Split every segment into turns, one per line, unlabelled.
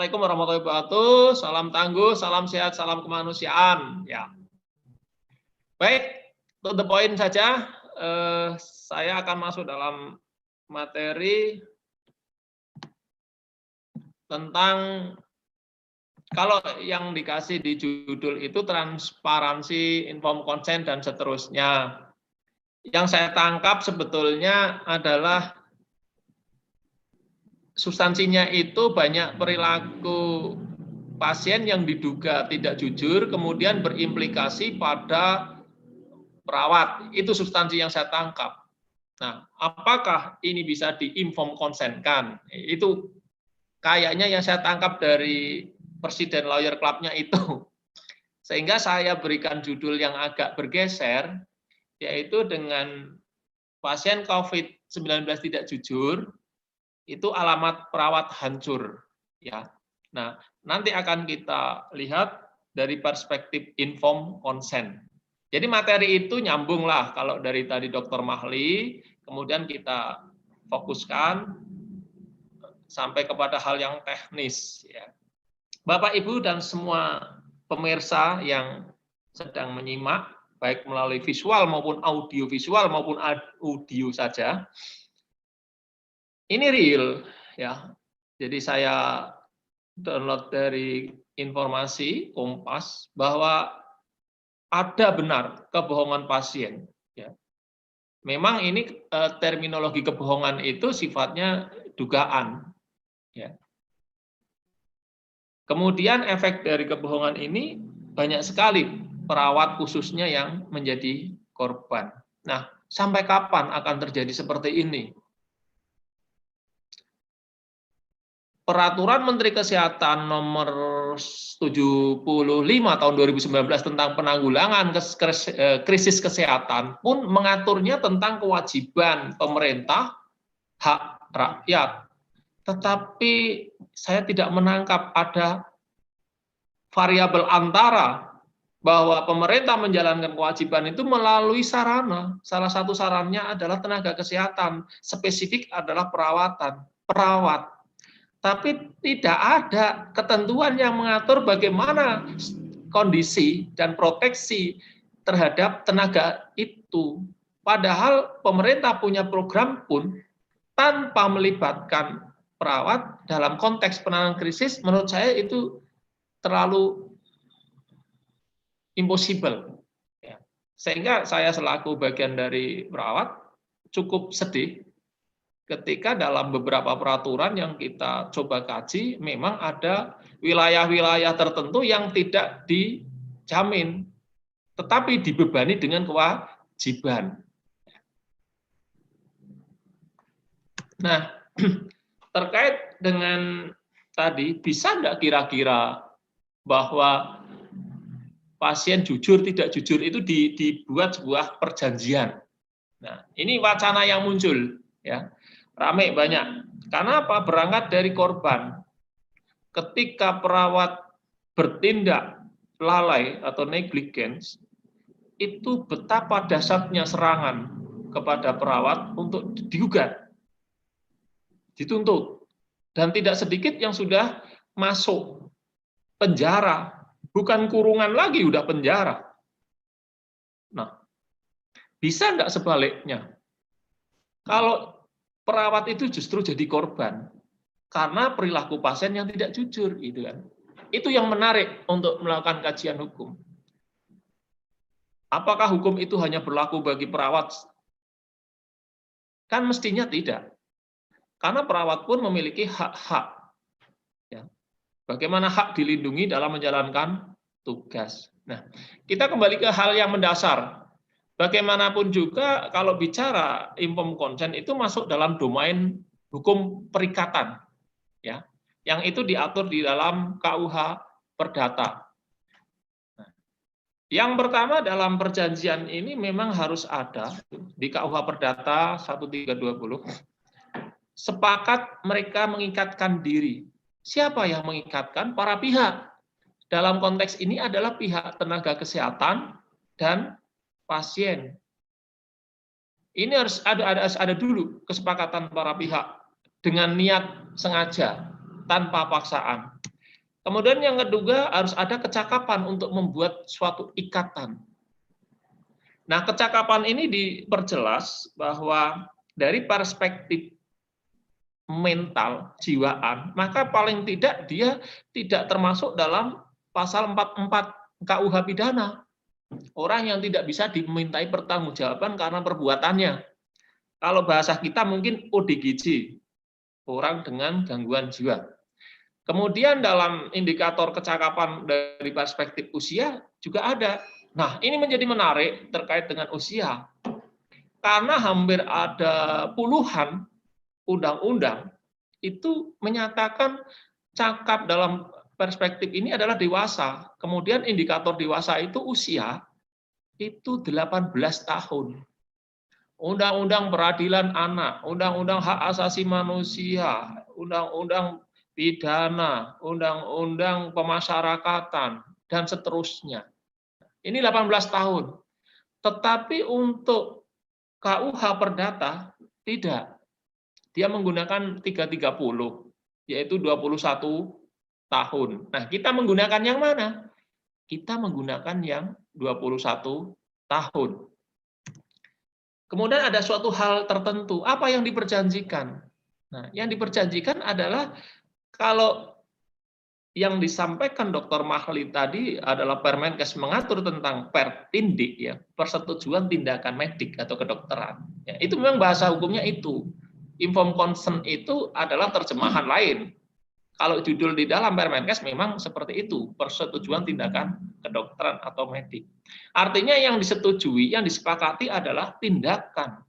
Assalamualaikum warahmatullahi wabarakatuh. Salam tangguh, salam sehat, salam kemanusiaan. Ya, baik, to the point saja. Saya akan masuk dalam materi tentang kalau yang dikasih di judul itu transparansi, informed consent dan seterusnya. Yang saya tangkap sebetulnya adalah substansinya itu banyak perilaku pasien yang diduga tidak jujur, kemudian berimplikasi pada perawat. Itu substansi yang saya tangkap. Nah, apakah ini bisa di-inform consent-kan? Itu kayaknya yang saya tangkap dari Presiden Lawyer Club-nya itu. Sehingga saya berikan judul yang agak bergeser, yaitu dengan pasien COVID-19 tidak jujur, itu alamat perawat hancur. Ya. Nah, nanti akan kita lihat dari perspektif informed consent. Jadi materi itu nyambung lah kalau dari tadi Dr. Mahli, kemudian kita fokuskan sampai kepada hal yang teknis. Ya. Bapak, Ibu, dan semua pemirsa yang sedang menyimak, baik melalui visual maupun audio visual maupun audio saja, ini real, ya. Jadi saya download dari informasi Kompas bahwa ada benar kebohongan pasien. Ya. Memang ini terminologi kebohongan itu sifatnya dugaan. Ya. Kemudian efek dari kebohongan ini banyak sekali perawat khususnya yang menjadi korban. Nah, sampai kapan akan terjadi seperti ini? Peraturan Menteri Kesehatan nomor 75 tahun 2019 tentang penanggulangan krisis kesehatan pun mengaturnya tentang kewajiban pemerintah, hak rakyat. Tetapi saya tidak menangkap ada variabel antara bahwa pemerintah menjalankan kewajiban itu melalui sarana. Salah satu sarannya adalah tenaga kesehatan, spesifik adalah perawat. Tapi tidak ada ketentuan yang mengatur bagaimana kondisi dan proteksi terhadap tenaga itu. Padahal pemerintah punya program pun tanpa melibatkan perawat dalam konteks penanganan krisis, menurut saya itu terlalu impossible. Sehingga saya selaku bagian dari perawat cukup sedih ketika dalam beberapa peraturan yang kita coba kaji, memang ada wilayah-wilayah tertentu yang tidak dijamin, tetapi dibebani dengan kewajiban. Nah, terkait dengan tadi, bisa enggak kira-kira bahwa pasien jujur tidak jujur itu dibuat sebuah perjanjian? Nah, ini wacana yang muncul, ya. Ramai banyak. Karena apa? Berangkat dari korban. Ketika perawat bertindak lalai atau negligence, itu betapa dahsyatnya serangan kepada perawat untuk digugat, dituntut. Dan tidak sedikit yang sudah masuk penjara. Bukan kurungan lagi, udah penjara. Nah, bisa enggak sebaliknya? Kalau perawat itu justru jadi korban karena perilaku pasien yang tidak jujur, gitu kan. Itu yang menarik untuk melakukan kajian hukum. Apakah hukum itu hanya berlaku bagi perawat? Kan mestinya tidak. Karena perawat pun memiliki hak-hak. Ya. Bagaimana hak dilindungi dalam menjalankan tugas. Nah, kita kembali ke hal yang mendasar. Bagaimanapun juga kalau bicara informed consent itu masuk dalam domain hukum perikatan, ya, yang itu diatur di dalam KUH Perdata. Nah, yang pertama dalam perjanjian ini memang harus ada di KUH Perdata 1320, sepakat mereka mengikatkan diri. Siapa yang mengikatkan? Para pihak. Dalam konteks ini adalah pihak tenaga kesehatan dan pasien. Ini harus ada dulu kesepakatan para pihak dengan niat sengaja tanpa paksaan. Kemudian yang kedua, harus ada kecakapan untuk membuat suatu ikatan. Nah, kecakapan ini diperjelas bahwa dari perspektif mental, jiwaan, maka paling tidak dia tidak termasuk dalam pasal 44 KUH pidana. Orang yang tidak bisa dimintai pertanggungjawaban karena perbuatannya. Kalau bahasa kita mungkin ODGJ, orang dengan gangguan jiwa. Kemudian dalam indikator kecakapan dari perspektif usia juga ada. Nah, ini menjadi menarik terkait dengan usia. Karena hampir ada puluhan undang-undang itu menyatakan cakap dalam perspektif ini adalah dewasa. Kemudian indikator dewasa itu usia itu 18 tahun. Undang-undang peradilan anak, undang-undang hak asasi manusia, undang-undang pidana, undang-undang pemasyarakatan, dan seterusnya. Ini 18 tahun. Tetapi untuk KUH Perdata, tidak. Dia menggunakan 330, yaitu 21 tahun. Nah, kita menggunakan yang mana? Kita menggunakan yang 21 tahun. Kemudian ada suatu hal tertentu, apa yang diperjanjikan? Nah, yang diperjanjikan adalah kalau yang disampaikan Dr. Mahli tadi adalah Permenkes mengatur tentang Pertindik, ya, persetujuan tindakan medik atau kedokteran. Ya, itu memang bahasa hukumnya itu. Informed consent itu adalah terjemahan lain. Kalau judul di dalam Permenkes memang seperti itu, persetujuan tindakan kedokteran atau medik. Artinya yang disetujui, yang disepakati adalah tindakan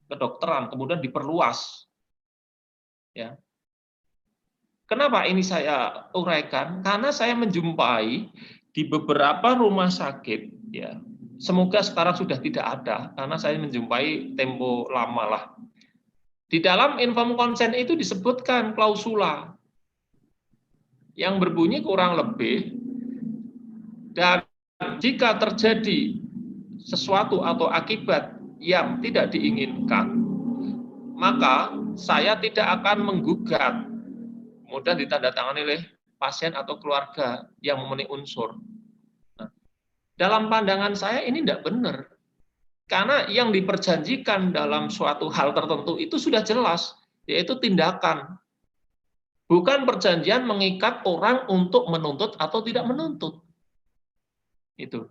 kedokteran, kemudian diperluas. Ya. Kenapa ini saya uraikan? Karena saya menjumpai di beberapa rumah sakit, ya, semoga sekarang sudah tidak ada, karena saya menjumpai tempo lama lah. Di dalam informed consent itu disebutkan klausula yang berbunyi kurang lebih, dan jika terjadi sesuatu atau akibat yang tidak diinginkan, maka saya tidak akan menggugat. Kemudian ditandatangani oleh pasien atau keluarga yang memenuhi unsur. Nah, dalam pandangan saya ini tidak benar. Karena yang diperjanjikan dalam suatu hal tertentu itu sudah jelas, yaitu tindakan. Bukan perjanjian mengikat orang untuk menuntut atau tidak menuntut. Itu.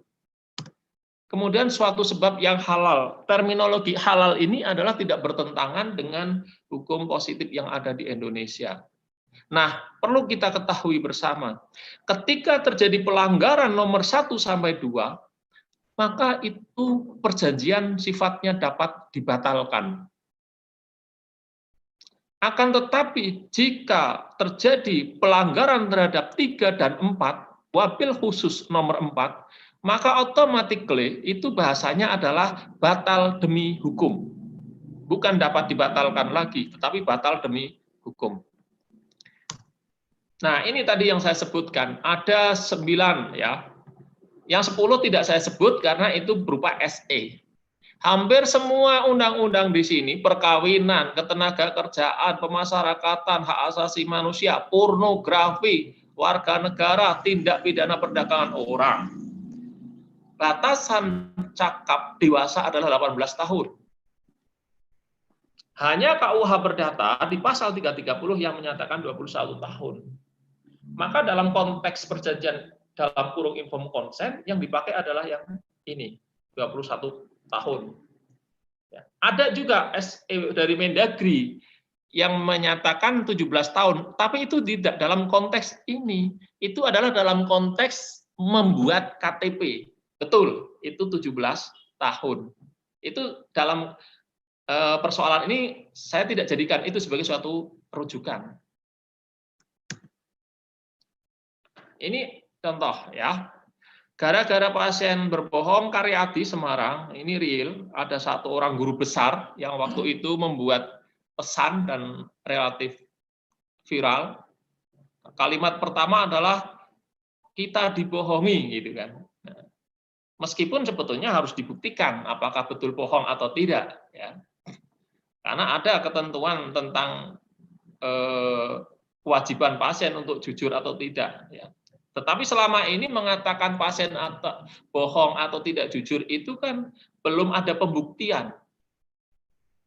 Kemudian suatu sebab yang halal. Terminologi halal ini adalah tidak bertentangan dengan hukum positif yang ada di Indonesia. Nah, perlu kita ketahui bersama, ketika terjadi pelanggaran nomor 1 sampai 2, maka itu perjanjian sifatnya dapat dibatalkan. Akan tetapi, jika terjadi pelanggaran terhadap 3 dan 4, wabil khusus nomor 4, maka automatically itu bahasanya adalah batal demi hukum. Bukan dapat dibatalkan lagi, tetapi batal demi hukum. Nah, ini tadi yang saya sebutkan, ada 9 ya. Yang 10 tidak saya sebut karena itu berupa SE. Hampir semua undang-undang di sini, perkawinan, ketenagakerjaan, pemasyarakatan, hak asasi manusia, pornografi, warga negara, tindak pidana perdagangan orang. Batasan cakap dewasa adalah 18 tahun. Hanya KUH Perdata di pasal 330 yang menyatakan 21 tahun. Maka dalam konteks perjanjian dalam kurung informed consent yang dipakai adalah yang ini, 21 tahun. Ya. Ada juga SE dari Mendagri yang menyatakan 17 tahun, tapi itu tidak dalam konteks ini. Itu adalah dalam konteks membuat KTP. Betul, itu 17 tahun. Itu dalam persoalan ini saya tidak jadikan itu sebagai suatu rujukan. Ini contoh ya. Gara-gara pasien berbohong, Karyadi Semarang, ini real, ada satu orang guru besar yang waktu itu membuat pesan dan relatif viral. Kalimat pertama adalah kita dibohongi gitu kan. Meskipun sebetulnya harus dibuktikan apakah betul bohong atau tidak ya. Karena ada ketentuan tentang kewajiban pasien untuk jujur atau tidak. Ya. Tetapi selama ini mengatakan pasien atau bohong atau tidak jujur itu kan belum ada pembuktian.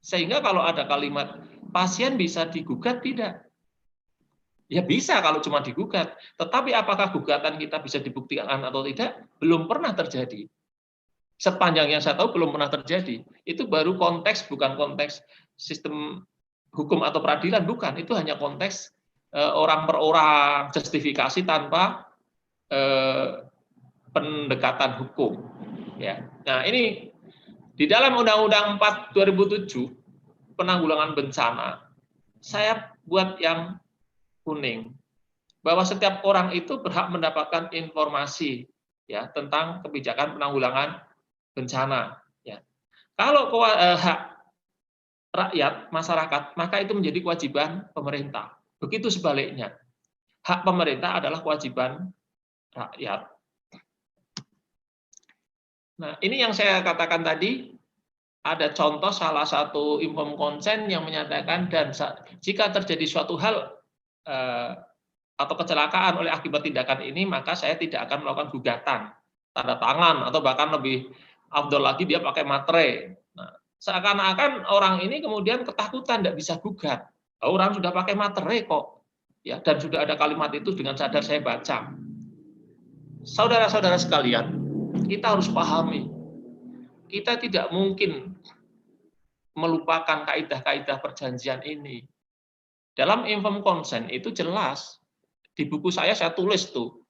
Sehingga kalau ada kalimat pasien bisa digugat tidak? Ya bisa kalau cuma digugat. Tetapi apakah gugatan kita bisa dibuktikan atau tidak? Belum pernah terjadi. Sepanjang yang saya tahu belum pernah terjadi. Itu baru konteks, bukan konteks sistem hukum atau peradilan, bukan. Itu hanya konteks orang per orang, justifikasi tanpa pendekatan hukum. Ya. Nah ini di dalam Undang-Undang 4 2007 penanggulangan bencana, saya buat yang kuning, bahwa setiap orang itu berhak mendapatkan informasi ya tentang kebijakan penanggulangan bencana. Ya. Kalau hak rakyat masyarakat, maka itu menjadi kewajiban pemerintah. Begitu sebaliknya, hak pemerintah adalah kewajiban rakyat. Nah, ini yang saya katakan tadi. Ada contoh salah satu inform konsen yang menyatakan dan jika terjadi suatu hal atau kecelakaan oleh akibat tindakan ini, maka saya tidak akan melakukan gugatan, tanda tangan, atau bahkan lebih afdol lagi dia pakai materai. Nah, seakan-akan orang ini kemudian ketakutan tidak bisa gugat. Orang sudah pakai materai kok, ya, dan sudah ada kalimat itu dengan sadar saya baca. Saudara-saudara sekalian, kita harus pahami, kita tidak mungkin melupakan kaidah-kaidah perjanjian ini. Dalam inform consent itu jelas, di buku saya tulis tuh,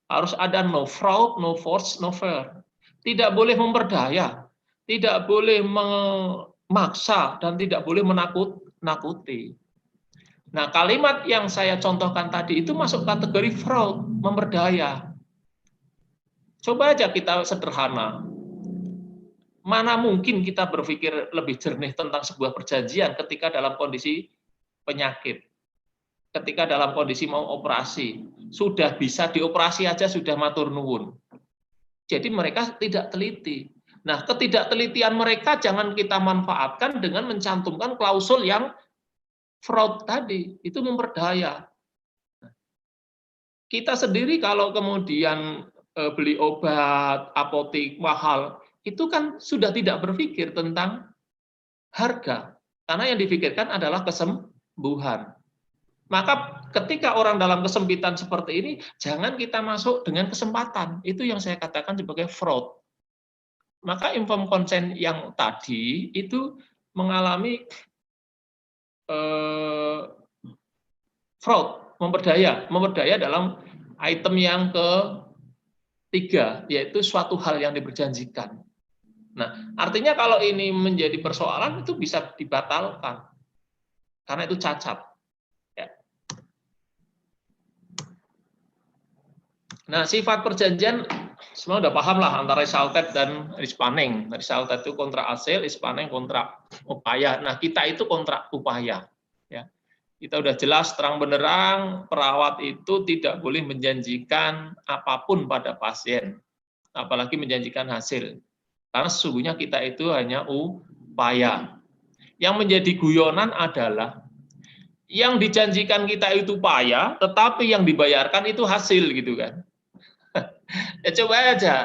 harus ada no fraud, no force, no fair. Tidak boleh memperdaya, tidak boleh memaksa, dan tidak boleh menakut-nakuti. Nah, kalimat yang saya contohkan tadi itu masuk kategori fraud, memperdaya. Coba aja kita sederhana. Mana mungkin kita berpikir lebih jernih tentang sebuah perjanjian ketika dalam kondisi penyakit, ketika dalam kondisi mau operasi, sudah bisa dioperasi aja sudah matur nuwun. Jadi mereka tidak teliti. Nah, ketidaktelitian mereka jangan kita manfaatkan dengan mencantumkan klausul yang fraud tadi, itu memperdaya. Kita sendiri kalau kemudian beli obat, apotik mahal, itu kan sudah tidak berpikir tentang harga, karena yang difikirkan adalah kesembuhan. Maka ketika orang dalam kesempitan seperti ini, jangan kita masuk dengan kesempatan. Itu yang saya katakan sebagai fraud. Maka inform consent yang tadi itu mengalami fraud, memperdaya dalam item yang ketiga, yaitu suatu hal yang diperjanjikan. Nah, artinya kalau ini menjadi persoalan itu bisa dibatalkan karena itu cacat. Ya. Nah, sifat perjanjian semua udah paham lah antara resulted dan rispaning. Resulted itu kontrak hasil, rispaning kontrak upaya. Nah, kita itu kontrak upaya. Ya. Kita udah jelas terang benderang perawat itu tidak boleh menjanjikan apapun pada pasien, apalagi menjanjikan hasil. Karena sesungguhnya kita itu hanya upaya. Yang menjadi guyonan adalah yang dijanjikan kita itu upaya, tetapi yang dibayarkan itu hasil gitu kan. Ya coba aja,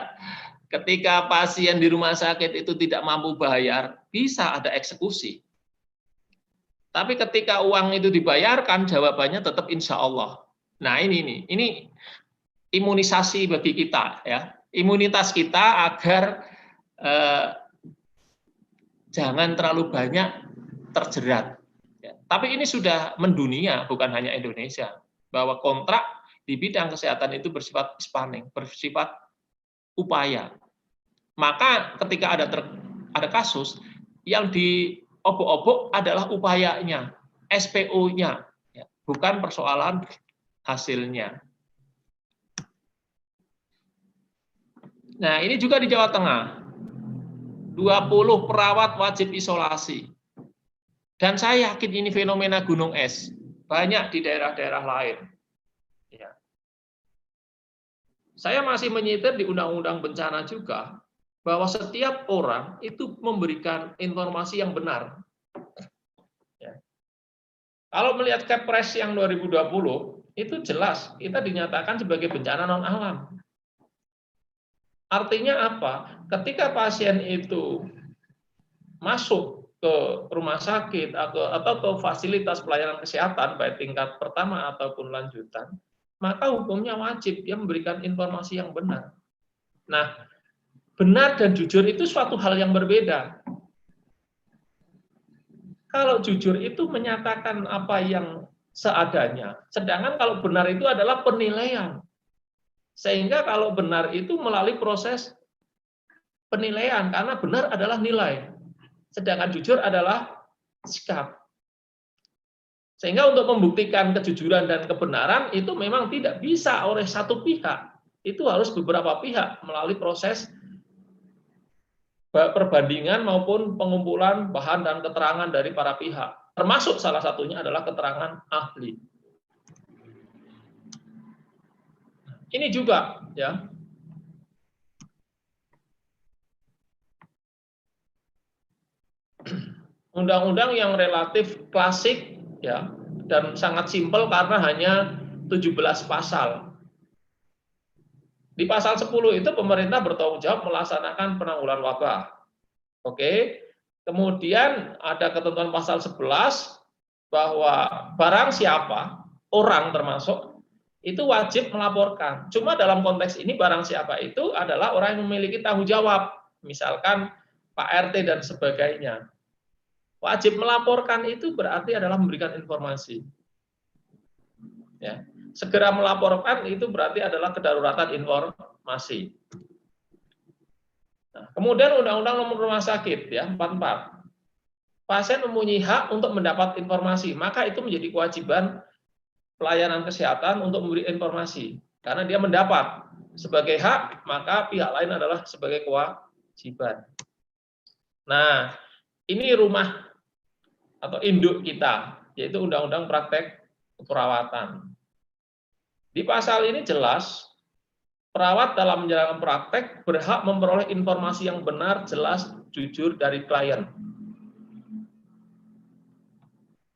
ketika pasien di rumah sakit itu tidak mampu bayar, bisa ada eksekusi. Tapi ketika uang itu dibayarkan, jawabannya tetap insya Allah. Nah ini imunisasi bagi kita ya, imunitas kita agar jangan terlalu banyak terjerat. Ya. Tapi ini sudah mendunia, bukan hanya Indonesia, bahwa kontrak di bidang kesehatan itu bersifat spanning, bersifat upaya. Maka ketika ada kasus yang diobok-obok adalah upayanya, SPO-nya, ya, bukan persoalan hasilnya. Nah, ini juga di Jawa Tengah. 20 perawat wajib isolasi. Dan saya yakin ini fenomena gunung es. Banyak di daerah-daerah lain. Ya. Saya masih menyitir di Undang-Undang Bencana juga, bahwa setiap orang itu memberikan informasi yang benar. Ya. Kalau melihat Kepres yang 2020, itu jelas kita dinyatakan sebagai bencana non alam. Artinya apa? Ketika pasien itu masuk ke rumah sakit atau ke fasilitas pelayanan kesehatan baik tingkat pertama ataupun lanjutan, maka hukumnya wajib dia memberikan informasi yang benar. Nah, benar dan jujur itu suatu hal yang berbeda. Kalau jujur itu menyatakan apa yang seadanya, sedangkan kalau benar itu adalah penilaian. Sehingga kalau benar itu melalui proses penilaian, karena benar adalah nilai, sedangkan jujur adalah sikap. Sehingga untuk membuktikan kejujuran dan kebenaran itu memang tidak bisa oleh satu pihak, itu harus beberapa pihak melalui proses perbandingan maupun pengumpulan bahan dan keterangan dari para pihak. Termasuk salah satunya adalah keterangan ahli. Ini juga ya. Undang-undang yang relatif klasik ya dan sangat simpel karena hanya 17 pasal. Di pasal 10 itu pemerintah bertanggung jawab melaksanakan penanggulangan wabah. Oke. Kemudian ada ketentuan pasal 11 bahwa barang siapa, orang termasuk, itu wajib melaporkan. Cuma dalam konteks ini barang siapa itu adalah orang yang memiliki tanggung jawab. Misalkan Pak RT dan sebagainya. Wajib melaporkan itu berarti adalah memberikan informasi. Ya. Segera melaporkan itu berarti adalah kedaruratan informasi. Nah, kemudian Undang-Undang Nomor Rumah Sakit ya 44. Pasien mempunyai hak untuk mendapat informasi, maka itu menjadi kewajiban pelayanan kesehatan untuk memberi informasi. Karena dia mendapat sebagai hak, maka pihak lain adalah sebagai kewajiban. Nah, ini rumah atau induk kita, yaitu Undang-Undang Praktek Keperawatan. Di pasal ini jelas, perawat dalam menjalankan praktek berhak memperoleh informasi yang benar, jelas, jujur dari klien.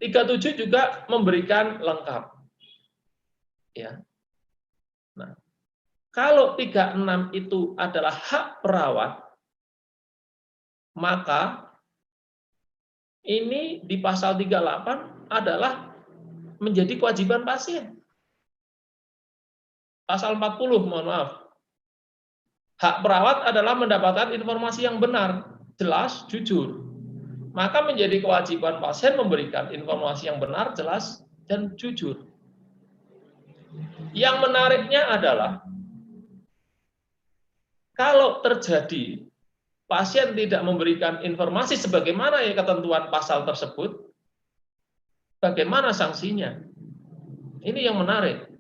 37 juga memberikan lengkap. Ya. Nah, kalau 36 itu adalah hak perawat, maka ini di pasal 38 adalah menjadi kewajiban pasien. Pasal 40, mohon maaf. Hak perawat adalah mendapatkan informasi yang benar, jelas, jujur. Maka menjadi kewajiban pasien memberikan informasi yang benar, jelas, dan jujur. Yang menariknya adalah, kalau terjadi pasien tidak memberikan informasi sebagaimana yang ketentuan pasal tersebut, bagaimana sanksinya? Ini yang menarik.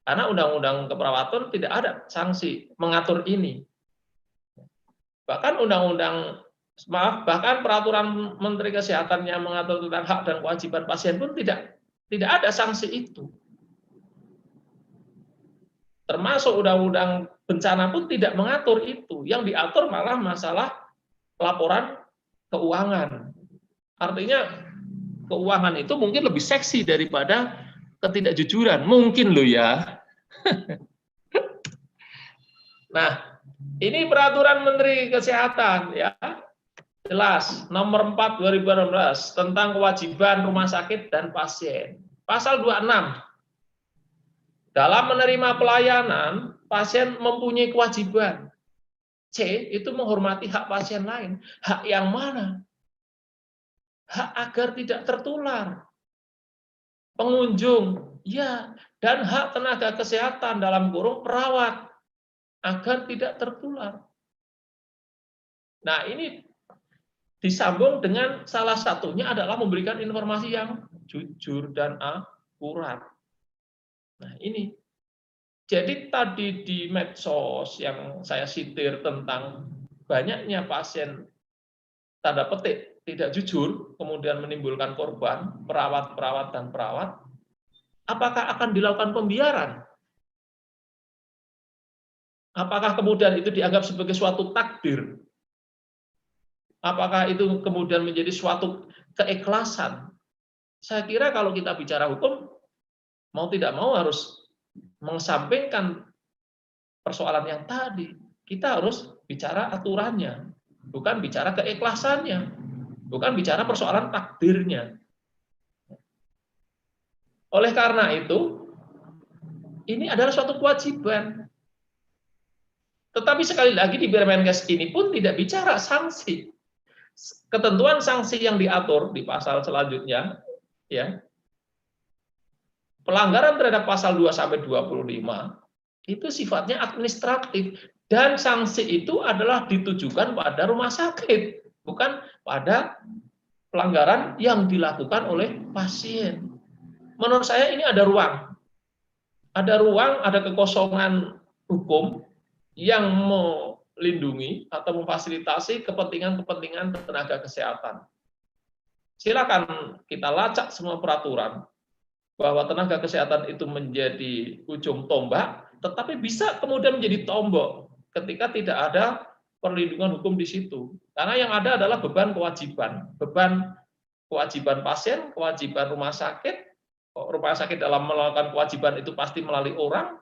Karena Undang-Undang Keperawatan tidak ada sanksi mengatur ini. Bahkan bahkan peraturan Menteri Kesehatan yang mengatur tentang hak dan kewajiban pasien pun tidak ada sanksi itu. Termasuk Undang-Undang Bencana pun tidak mengatur itu. Yang diatur malah masalah laporan keuangan. Artinya keuangan itu mungkin lebih seksi daripada ketidakjujuran. Mungkin loh ya. Nah, ini peraturan Menteri Kesehatan ya. Jelas, nomor 4 2016 tentang kewajiban rumah sakit dan pasien. Pasal 26. Dalam menerima pelayanan, pasien mempunyai kewajiban. C, itu menghormati hak pasien lain. Hak yang mana? Hak agar tidak tertular. Pengunjung, ya, dan hak tenaga kesehatan dalam kurung perawat agar tidak tertular. Nah, ini disambung dengan salah satunya adalah memberikan informasi yang jujur dan akurat. Nah, ini. Jadi tadi di medsos yang saya sitir tentang banyaknya pasien tanda petik tidak jujur, kemudian menimbulkan korban, perawat dan perawat, apakah akan dilakukan pembiaran? Apakah kemudian itu dianggap sebagai suatu takdir? Apakah itu kemudian menjadi suatu keikhlasan? Saya kira kalau kita bicara hukum, mau tidak mau harus mengesampingkan persoalan yang tadi. Kita harus bicara aturannya, bukan bicara keikhlasannya, bukan bicara persoalan takdirnya. Oleh karena itu, ini adalah suatu kewajiban. Tetapi sekali lagi di Permenkes ini pun tidak bicara sanksi. Ketentuan sanksi yang diatur di pasal selanjutnya, ya, pelanggaran terhadap pasal 2 sampai 25 itu sifatnya administratif dan sanksi itu adalah ditujukan pada rumah sakit, bukan pada pelanggaran yang dilakukan oleh pasien. Menurut saya ini ada ruang, ada kekosongan hukum yang melindungi atau memfasilitasi kepentingan-kepentingan tenaga kesehatan. Silakan kita lacak semua peraturan bahwa tenaga kesehatan itu menjadi ujung tombak, tetapi bisa kemudian menjadi tombok ketika tidak ada perlindungan hukum di situ. Karena yang ada adalah beban kewajiban pasien, kewajiban rumah sakit. Rumah sakit dalam melakukan kewajiban itu pasti melalui orang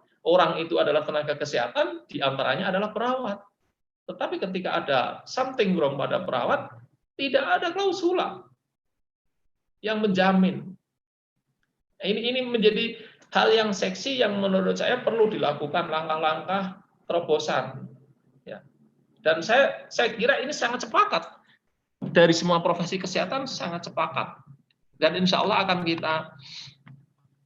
itu adalah tenaga kesehatan, diantaranya adalah perawat. Tetapi ketika ada something wrong pada perawat, tidak ada klausula yang menjamin. Ini menjadi hal yang seksi yang menurut saya perlu dilakukan langkah-langkah terobosan. Ya. Dan saya kira ini sangat sepakat dari semua profesi kesehatan, sangat sepakat. Dan insya Allah akan kita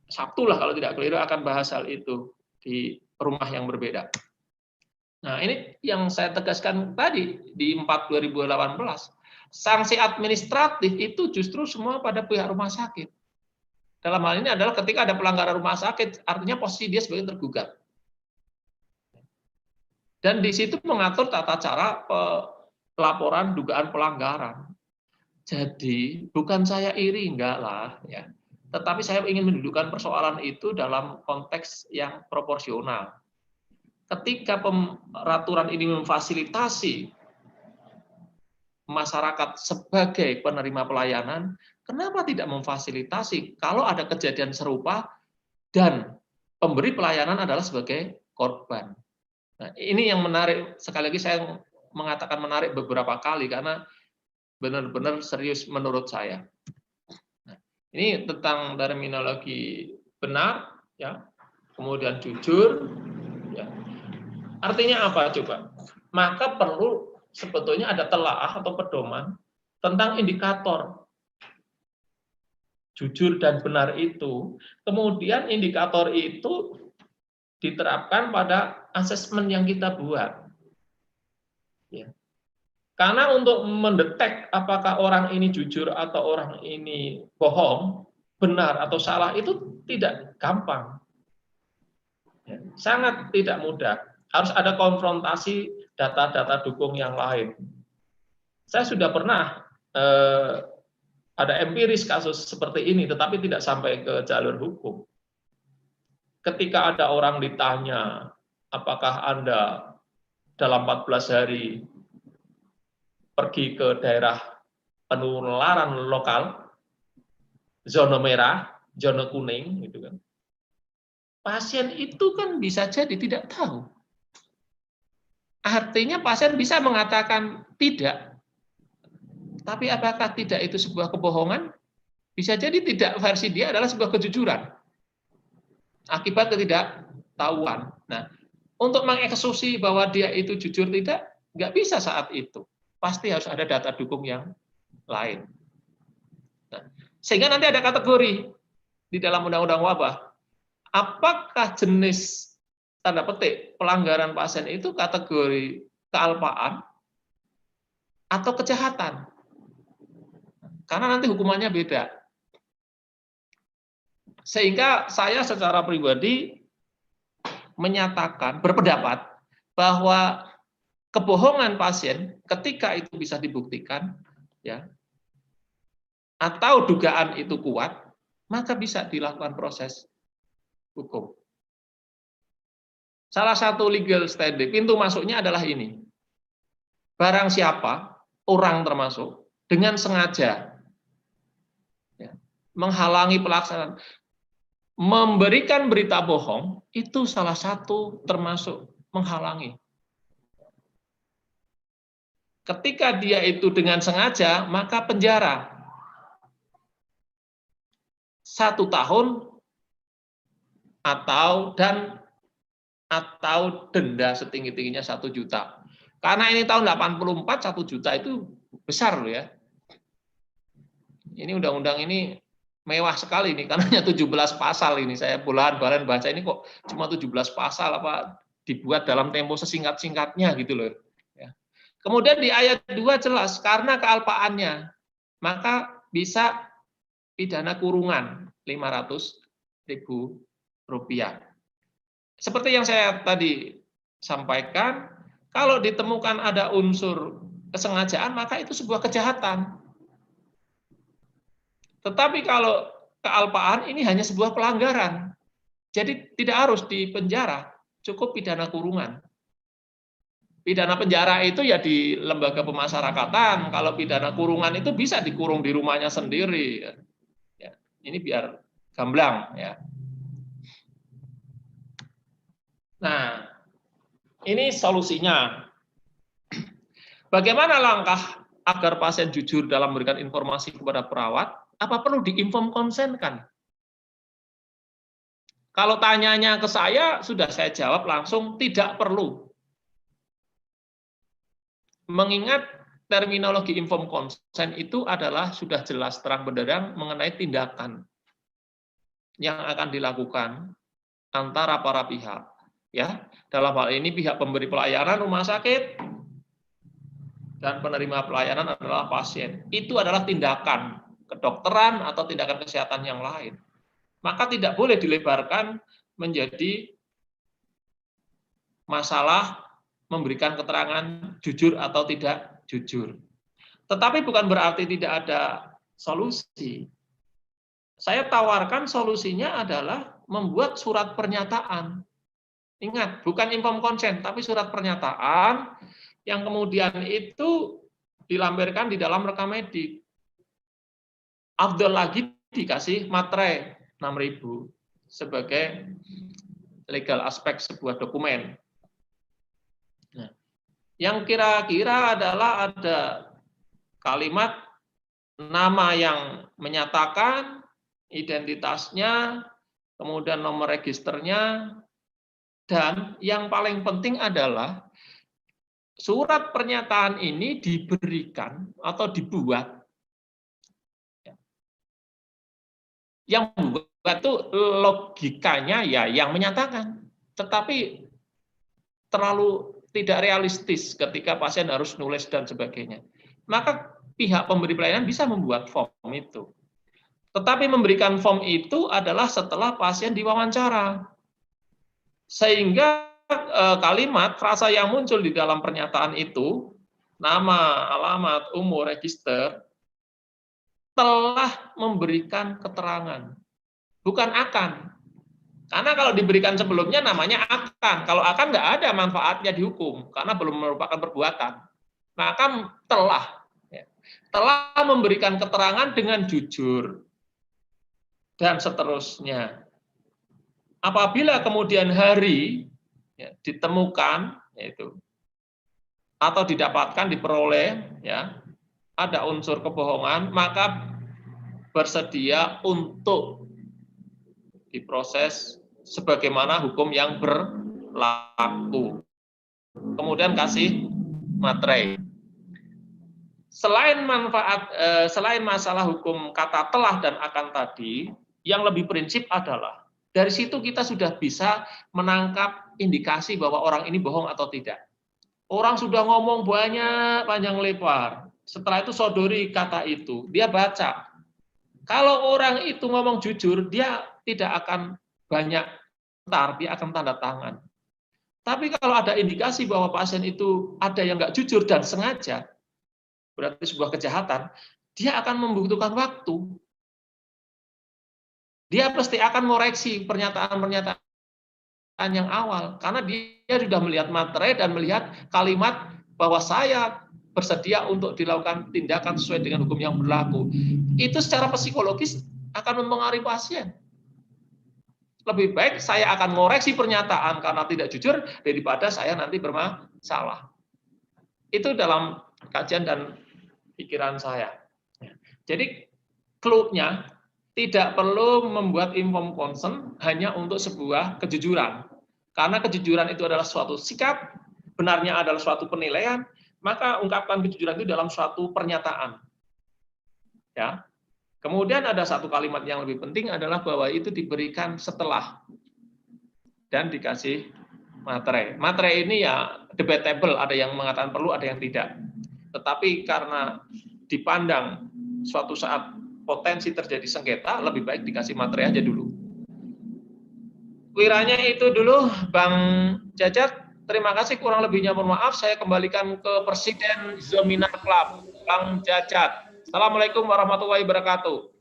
Sabtu lah kalau tidak keliru akan bahas hal itu di rumah yang berbeda. Nah, ini yang saya tegaskan tadi di 4/2018. Sanksi administratif itu justru semua pada pihak rumah sakit. Dalam hal ini adalah ketika ada pelanggaran rumah sakit, artinya posisi dia sebagai tergugat. Dan di situ mengatur tata cara pelaporan dugaan pelanggaran. Jadi bukan saya iri, enggak lah, ya. Tetapi saya ingin mendudukkan persoalan itu dalam konteks yang proporsional. Ketika peraturan ini memfasilitasi masyarakat sebagai penerima pelayanan, kenapa tidak memfasilitasi kalau ada kejadian serupa dan pemberi pelayanan adalah sebagai korban? Nah, ini yang menarik, sekali lagi saya mengatakan menarik beberapa kali karena benar-benar serius menurut saya. Ini tentang terminologi benar, ya, kemudian jujur, ya. Artinya apa coba? Maka perlu sebetulnya ada telaah atau pedoman tentang indikator jujur dan benar itu. Kemudian indikator itu diterapkan pada asesmen yang kita buat. Ya. Karena untuk mendetek apakah orang ini jujur atau orang ini bohong, benar atau salah itu tidak gampang. Ya, sangat tidak mudah. Harus ada konfrontasi data-data dukung yang lain. Saya sudah pernah ada empiris kasus seperti ini, tetapi tidak sampai ke jalur hukum. Ketika ada orang ditanya, apakah Anda dalam 14 hari pergi ke daerah penularan lokal, zona merah, zona kuning, gitu kan. Pasien itu kan bisa jadi tidak tahu. Artinya pasien bisa mengatakan tidak. Tapi apakah tidak itu sebuah kebohongan? Bisa jadi tidak, versi dia adalah sebuah kejujuran. Akibat ketidaktahuan. Nah, untuk mengeksekusi bahwa dia itu jujur tidak, nggak bisa saat itu. Pasti harus ada data dukung yang lain. Nah, sehingga nanti ada kategori di dalam undang-undang wabah. Apakah jenis tanda petik pelanggaran pasien itu kategori kealpaan atau kejahatan? Karena nanti hukumannya beda. Sehingga saya secara pribadi menyatakan, berpendapat bahwa kebohongan pasien ketika itu bisa dibuktikan, ya, atau dugaan itu kuat, maka bisa dilakukan proses hukum. Salah satu legal standing, pintu masuknya adalah ini. Barang siapa, orang termasuk, dengan sengaja menghalangi pelaksanaan. Memberikan berita bohong itu salah satu termasuk menghalangi. Ketika dia itu dengan sengaja, maka penjara 1 tahun atau denda setinggi-tingginya 1 juta. Karena ini tahun 84, 1 juta itu besar loh ya. Ini undang-undang ini mewah sekali nih, karena hanya 17 pasal ini. Saya bulan-bulan baca ini kok cuma 17 pasal, apa dibuat dalam tempo sesingkat-singkatnya gitu loh. Ya. Kemudian di ayat 2 jelas, karena kealpaannya, maka bisa pidana kurungan 500.000 rupiah. Seperti yang saya tadi sampaikan, kalau ditemukan ada unsur kesengajaan, maka itu sebuah kejahatan. Tetapi kalau kealpaan ini hanya sebuah pelanggaran. Jadi tidak harus dipenjara, cukup pidana kurungan. Pidana penjara itu ya di lembaga pemasyarakatan, kalau pidana kurungan itu bisa dikurung di rumahnya sendiri. Ya, ini biar gamblang ya. Nah, ini solusinya. Bagaimana langkah agar pasien jujur dalam memberikan informasi kepada perawat? Apa perlu diinform konsenkan? Kalau tanyanya ke saya, sudah saya jawab langsung, tidak perlu. Mengingat terminologi inform konsen itu adalah sudah jelas terang benderang mengenai tindakan yang akan dilakukan antara para pihak. Ya, dalam hal ini pihak pemberi pelayanan rumah sakit dan penerima pelayanan adalah pasien. Itu adalah tindakan kedokteran atau tindakan kesehatan yang lain. Maka tidak boleh dilebarkan menjadi masalah memberikan keterangan jujur atau tidak jujur. Tetapi bukan berarti tidak ada solusi. Saya tawarkan solusinya adalah membuat surat pernyataan. Ingat, bukan inform konsen, tapi surat pernyataan yang kemudian itu dilampirkan di dalam rekam medik. Afdal lagi dikasih materai 6.000 sebagai legal aspek sebuah dokumen. Nah, yang kira-kira adalah ada kalimat nama yang menyatakan identitasnya, kemudian nomor registernya, dan yang paling penting adalah surat pernyataan ini diberikan atau dibuat. Yang membuat itu logikanya ya yang menyatakan, tetapi terlalu tidak realistis ketika pasien harus nulis dan sebagainya. Maka pihak pemberi pelayanan bisa membuat form itu. Tetapi memberikan form itu adalah setelah pasien diwawancara. Sehingga kalimat, frasa yang muncul di dalam pernyataan itu, nama, alamat, umur, register, telah memberikan keterangan. Bukan akan. Karena kalau diberikan sebelumnya namanya akan. Kalau akan nggak ada manfaatnya dihukum, karena belum merupakan perbuatan. Maka telah memberikan keterangan dengan jujur. Dan seterusnya. Apabila kemudian hari ya, ditemukan yaitu atau didapatkan diperoleh ya ada unsur kebohongan, maka bersedia untuk diproses sebagaimana hukum yang berlaku. Kemudian kasih materai. Selain selain masalah hukum kata telah dan akan tadi, yang lebih prinsip adalah dari situ kita sudah bisa menangkap indikasi bahwa orang ini bohong atau tidak. Orang sudah ngomong banyak, panjang lebar. Setelah itu sodori kata itu, dia baca. Kalau orang itu ngomong jujur, dia tidak akan banyak komentar, dia akan tanda tangan. Tapi kalau ada indikasi bahwa pasien itu ada yang nggak jujur dan sengaja, berarti sebuah kejahatan, dia akan membutuhkan waktu. Dia pasti akan mengoreksi pernyataan-pernyataan yang awal, karena dia sudah melihat materai dan melihat kalimat bahwa saya bersedia untuk dilakukan tindakan sesuai dengan hukum yang berlaku. Itu secara psikologis akan mempengaruhi pasien. Lebih baik saya akan ngoreksi pernyataan karena tidak jujur daripada saya nanti bermasalah. Itu dalam kajian dan pikiran saya. Jadi clue-nya tidak perlu membuat informed consent hanya untuk sebuah kejujuran. Karena kejujuran itu adalah suatu sikap, benarnya adalah suatu penilaian, maka ungkapkan kejujuran itu dalam suatu pernyataan. Ya. Kemudian ada satu kalimat yang lebih penting adalah bahwa itu diberikan setelah dan dikasih materai. Materai ini ya debatable, ada yang mengatakan perlu, ada yang tidak. Tetapi karena dipandang suatu saat potensi terjadi sengketa, lebih baik dikasih materai aja dulu. Kiranya itu dulu, Bang Jajat. Terima kasih, kurang lebihnya mohon maaf. Saya kembalikan ke Presiden Zeminar Club, Bang Jajat. Assalamualaikum warahmatullahi wabarakatuh.